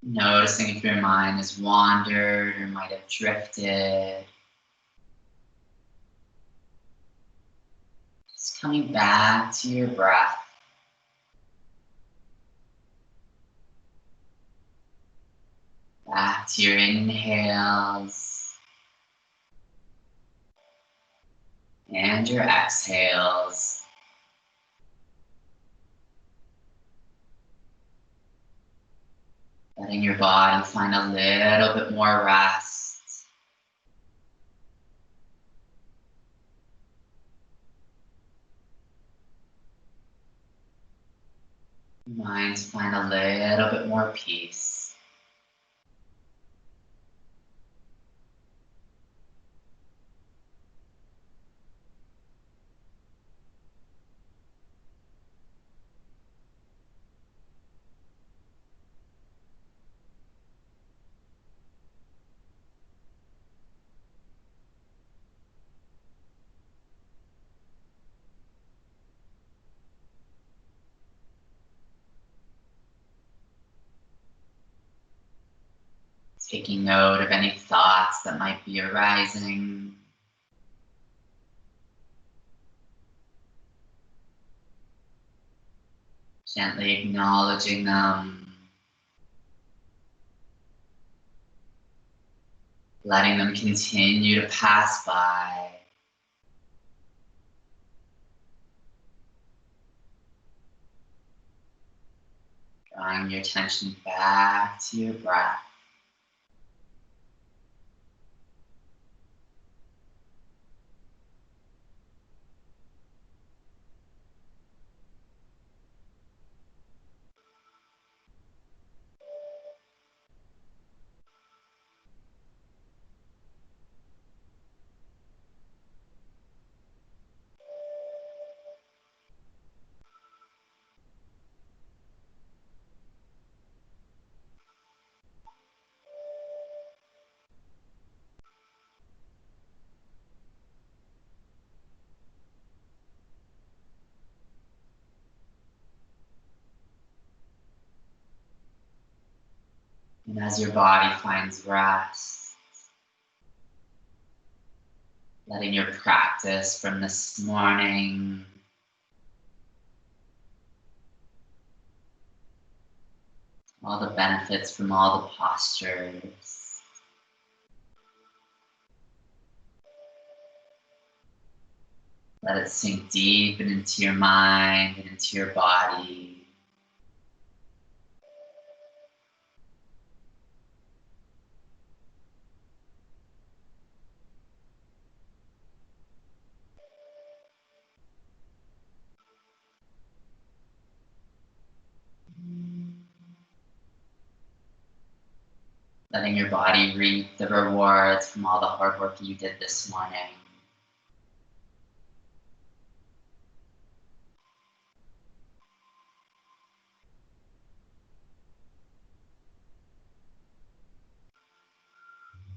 Noticing if your mind has wandered or might have drifted. Just coming back to your breath. Back to your inhales and your exhales. Letting your body find a little bit more rest. Your mind find a little bit more peace. Taking note of any thoughts that might be arising. Gently acknowledging them. Letting them continue to pass by. Drawing your attention back to your breath. And as your body finds rest, letting your practice from this morning all the benefits from all the postures. Let it sink deep and into your mind and into your body. Letting your body reap the rewards from all the hard work you did this morning.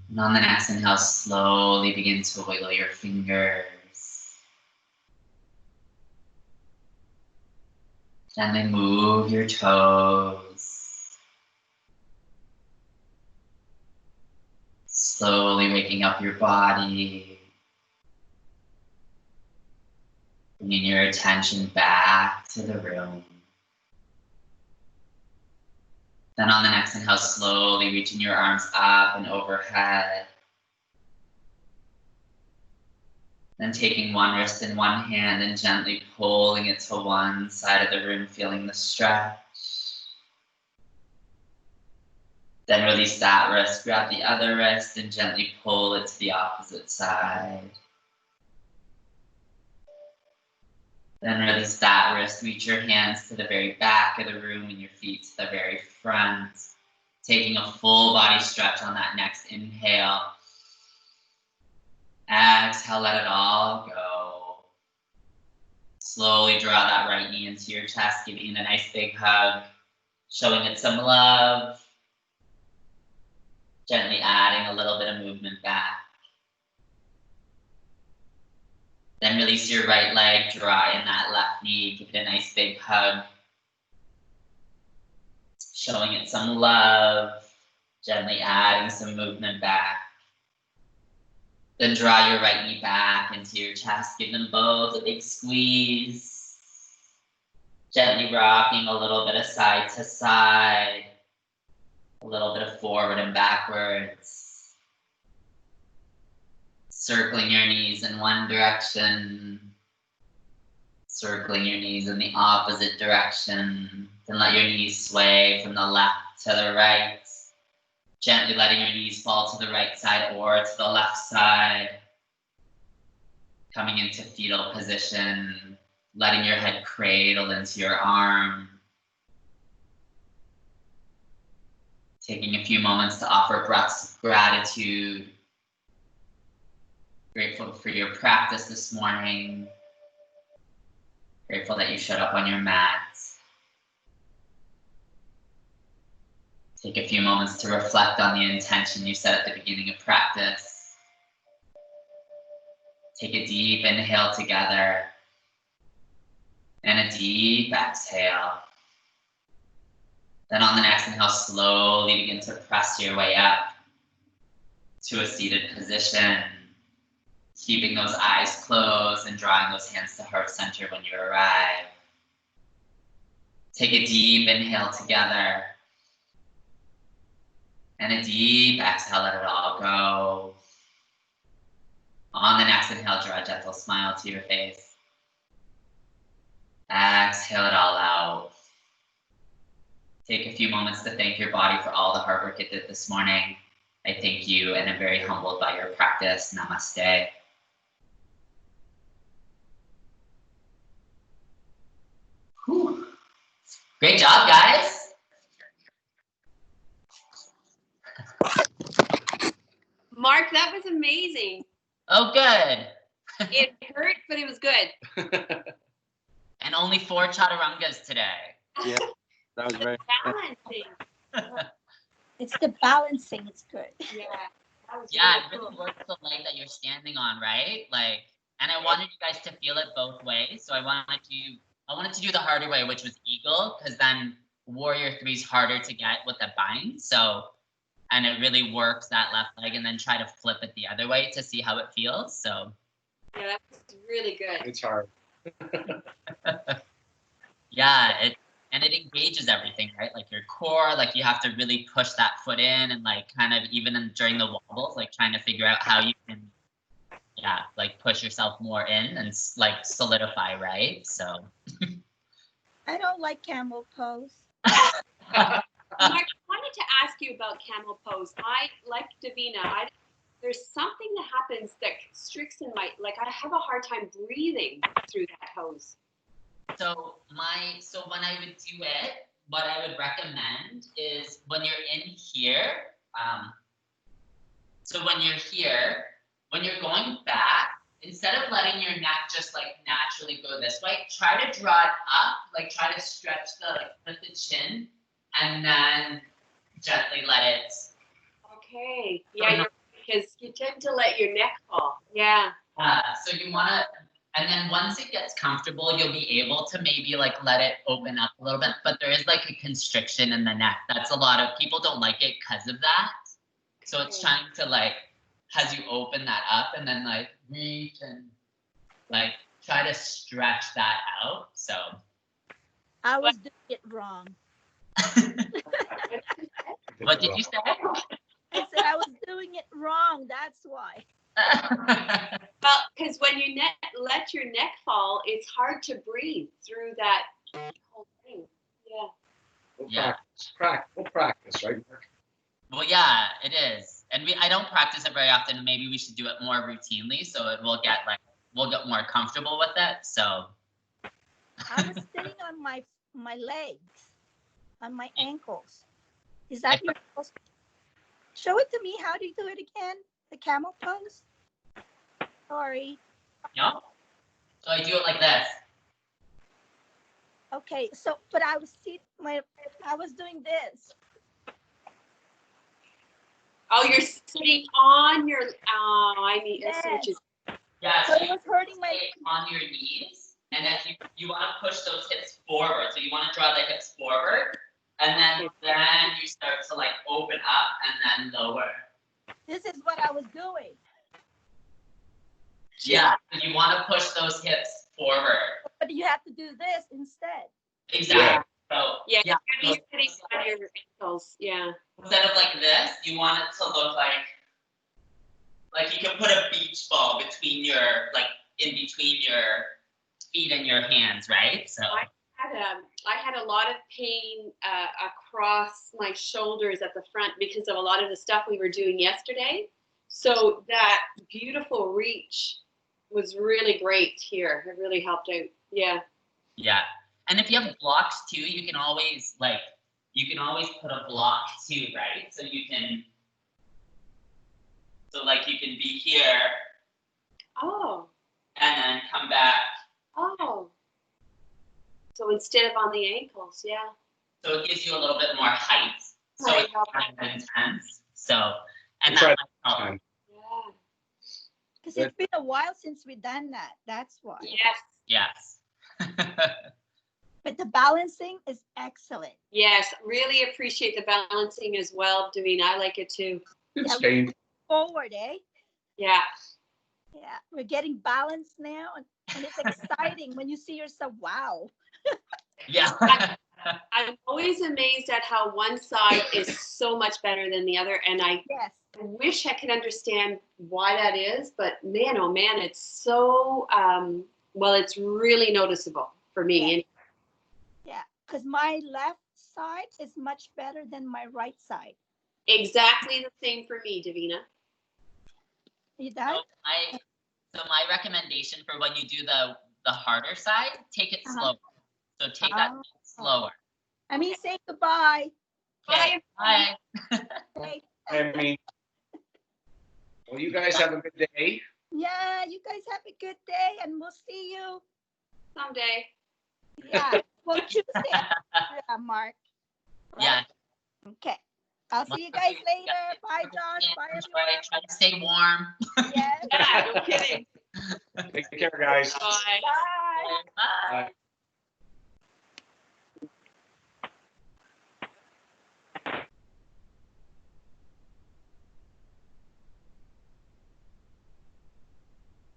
And on the next inhale, slowly begin to wiggle your fingers. Gently move your toes. Slowly waking up your body. Bringing your attention back to the room. Then on the next inhale, slowly reaching your arms up and overhead. Then taking one wrist in one hand and gently pulling it to one side of the room, feeling the stretch. Then release that wrist, grab the other wrist and gently pull it to the opposite side. Then release that wrist, reach your hands to the very back of the room and your feet to the very front. Taking a full body stretch on that next inhale. Exhale, let it all go. Slowly draw that right knee into your chest, giving it a nice big hug, showing it some love. Gently adding a little bit of movement back. Then release your right leg, draw in that left knee, give it a nice big hug. Showing it some love, gently adding some movement back. Then draw your right knee back into your chest, give them both a big squeeze. Gently rocking a little bit of side to side, a little bit of forward and backwards. Circling your knees in one direction, circling your knees in the opposite direction. Then let your knees sway from the left to the right. Gently letting your knees fall to the right side or to the left side. Coming into fetal position, letting your head cradle into your arm. Taking a few moments to offer breaths of gratitude. Grateful for your practice this morning. Grateful that you showed up on your mat. Take a few moments to reflect on the intention you set at the beginning of practice. Take a deep inhale together and a deep exhale. Then on the next inhale, slowly begin to press your way up to a seated position, keeping those eyes closed and drawing those hands to heart center when you arrive. Take a deep inhale together. And a deep exhale, let it all go. On the next inhale, draw a gentle smile to your face. Exhale it all out. Take a few moments to thank your body for all the hard work it did this morning. I thank you and I'm very humbled by your practice. Namaste. Whew. Great job, guys. Mark, that was amazing. Oh, good. It hurt, but it was good. And only 4 chaturangas today. Yeah, that was very. Balancing. It's the balancing. It's good. Yeah. That was Yeah, it really really cool. works the leg that you're standing on, right? Like, and I wanted you guys to feel it both ways. So I wanted to do the harder way, which was eagle, because then warrior 3 is harder to get with the bind. So, and it really works that left leg, and then try to flip it the other way to see how it feels. So, Yeah, that was really good. It's hard. yeah, it engages everything, right? Like your core, like you have to really push that foot in, and like kind of even during the wobbles, like trying to figure out how you can, yeah, like push yourself more in and like solidify, right? So. I don't like camel pose. Mark, I wanted to ask you about camel pose. I, like Davina, there's something that happens that constricts in my, like I have a hard time breathing through that pose. So when I would do it, what I would recommend is when you're in here, so when you're here, when you're going back, instead of letting your neck just like naturally go this way, try to draw it up, like try to stretch the chin, and then gently let it. Okay. Yeah, because you tend to let your neck fall. Yeah. So you want to, and then once it gets comfortable, you'll be able to maybe like let it open up a little bit, but there is like a constriction in the neck. That's a lot of people don't like it because of that. So it's trying to like, as you open that up and then like reach and like try to stretch that out. So. I was doing it wrong. What did you say? I said I was doing it wrong. That's why. Well, because when you let your neck fall, it's hard to breathe through that whole thing. Yeah. We'll Yeah. We'll practice, right? Mark? Well, yeah, it is. And I don't practice it very often. Maybe we should do it more routinely so we'll get more comfortable with it. So I was sitting on my legs, on my ankles. Is that your pose? Show it to me. How do you do it again? The camel pose? Sorry. no. So I do it like this. Okay, so but I was doing this. Oh, you're sitting on your. I mean, I see what you. Yeah, So so it you was hurting my. stay on your knees, and then you want to push those hips forward. So you want to draw the hips forward, and then you start to like open up and then lower. This is what I was doing. Yeah, you want to push those hips forward. But you have to do this instead. Exactly. So Yeah, yeah, you're sitting on your ankles. Yeah. instead of like this, you want it to look like you can put a beach ball between in between your feet and your hands, right? So I had a lot of pain across my shoulders at the front because of a lot of the stuff we were doing yesterday. So that beautiful reach was really great here. It really helped out. Yeah. yeah. And if you have blocks too, you can always put a block too, right? So you can be here Oh. and then come back. Oh. So instead of on the ankles, yeah. So it gives you a little bit more height. So Right. it's kind of intense. So and We'll try that might help. Time. Yeah. Because it's been a while since we've done that. That's why. Yes. Yes. But the balancing is excellent. Yes. Really appreciate the balancing as well, Davina. I like it too. It's Yeah. Jane. Forward, eh? Yeah. Yeah. We're getting balanced now. And it's exciting when you see yourself, wow. Yeah. I'm always amazed at how one side is so much better than the other. And I Yes. wish I could understand why that is, but man, oh man, it's so, well, it's really noticeable for me. Yeah. Because my left side is much better than my right side. Exactly the same for me, Davina. You done? So my recommendation for when you do the harder side, take it slower. So take that slower. I mean, say goodbye. Okay. Bye. Okay. I mean, well, you guys have a good day. Yeah, you guys have a good day and we'll see you. Someday. Yeah. Well, Tuesday. Yeah, Mark. Right? Yeah. Okay. I'll see you guys later. Bye, Josh. Bye, everyone. Try to stay warm. Yes. Yeah, no kidding. Take care, guys. Bye. Bye. Bye. Bye.